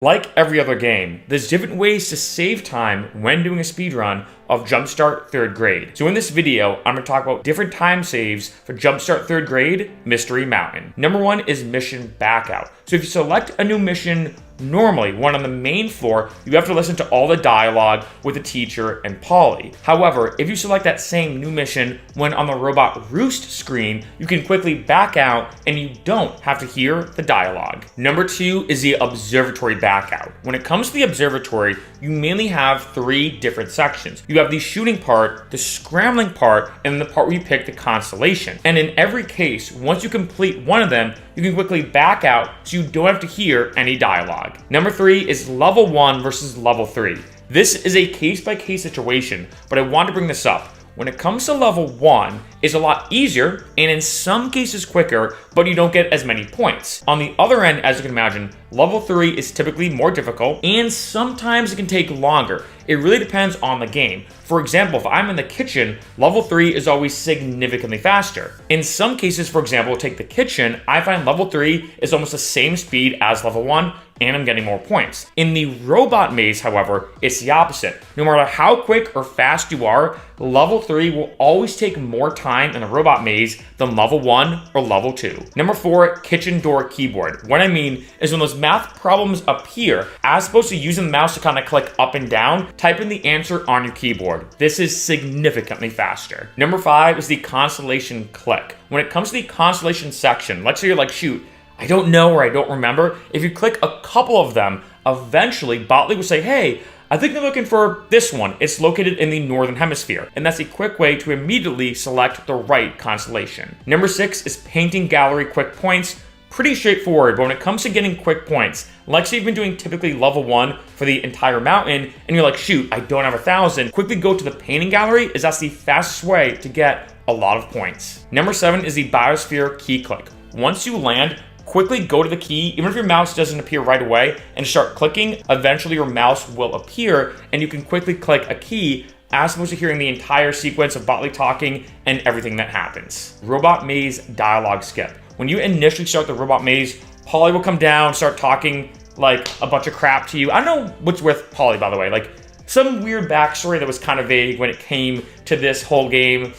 Like every other game, there's different ways to save time when doing a speedrun of JumpStart 3rd grade. So in this video, I'm going to talk about different time saves for JumpStart 3rd grade Mystery Mountain. Number one is mission Backout. So if you select a new mission, normally one on the main floor, you have to listen to all the dialogue with the teacher and Polly. However, if you select that same new mission when on the Robot Roost screen, you can quickly back out and you don't have to hear the dialogue. Number two is the Observatory Backout. When it comes to the observatory, you mainly have three different sections. You have the shooting part, the scrambling part, and the part where you pick the constellation. And in every case, once you complete one of them, you can quickly back out so you don't have to hear any dialogue. Number three is level 1 versus level 3. This is a case-by-case situation, but I want to bring this up. When it comes to level 1, it's a lot easier and in some cases quicker, but you don't get as many points. On the other end, as you can imagine, level 3 is typically more difficult and sometimes it can take longer. It really depends on the game. For example, if I'm in the kitchen, level 3 is always significantly faster. In some cases, for example, take the kitchen, I find level 3 is almost the same speed as level 1 and I'm getting more points. In the robot maze, however, it's the opposite. No matter how quick or fast you are, level 3 will always take more time in the robot maze than level 1 or level 2. Number 4, kitchen door keyboard. What I mean is when those math problems appear, as opposed to using the mouse to kind of click up and down, type in the answer on your keyboard. This is significantly faster. Number 5 is the Constellation Click. When it comes to the Constellation section, let's say you're like, shoot, I don't know or I don't remember. If you click a couple of them, eventually Botley will say, hey, I think they're looking for this one. It's located in the northern hemisphere. And that's a quick way to immediately select the right constellation. Number 6 is painting gallery quick points. Pretty straightforward, but when it comes to getting quick points, like say you've been doing typically level 1 for the entire mountain, and you're like, shoot, I don't have 1,000, quickly go to the painting gallery, as that's the fastest way to get a lot of points. Number 7 is the Biosphere Key Click. Once you land, quickly go to the key, even if your mouse doesn't appear right away, and start clicking. Eventually your mouse will appear, and you can quickly click a key as opposed to hearing the entire sequence of Botley talking and everything that happens. Robot Maze Dialogue Skip. When you initially start the robot maze, Polly will come down, start talking like a bunch of crap to you. I don't know what's with Polly, by the way. Like some weird backstory that was kind of vague when it came to this whole game.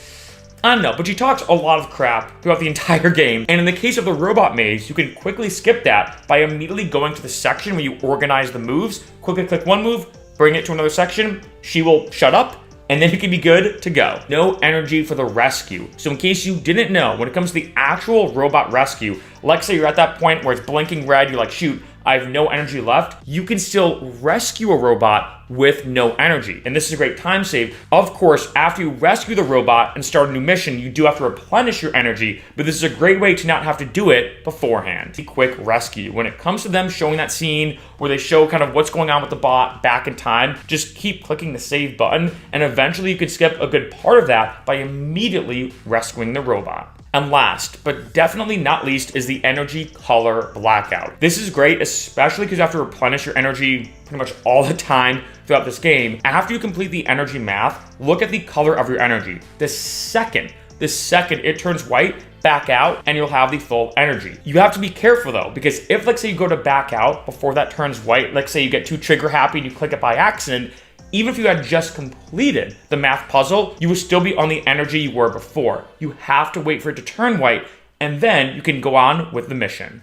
I don't know, but she talks a lot of crap throughout the entire game. And in the case of the robot maze, you can quickly skip that by immediately going to the section where you organize the moves. Quickly click one move, bring it to another section. She will shut up. And then you can be good to go. No energy for the rescue. So in case you didn't know, when it comes to the actual robot rescue, like say you're at that point where it's blinking red, you're like, shoot, I have no energy left, you can still rescue a robot with no energy. And this is a great time save. Of course, after you rescue the robot and start a new mission, you do have to replenish your energy, but this is a great way to not have to do it beforehand. The quick rescue. When it comes to them showing that scene where they show kind of what's going on with the bot back in time, just keep clicking the save button, and eventually you could skip a good part of that by immediately rescuing the robot. And last, but definitely not least, is the energy color blackout. This is great, especially because you have to replenish your energy pretty much all the time throughout this game. After you complete the energy math, look at the color of your energy. The second it turns white, back out, and you'll have the full energy. You have to be careful though, because if, let's say you go to back out before that turns white, let's say you get too trigger happy and you click it by accident, even if you had just completed the math puzzle, you would still be on the energy you were before. You have to wait for it to turn white, and then you can go on with the mission.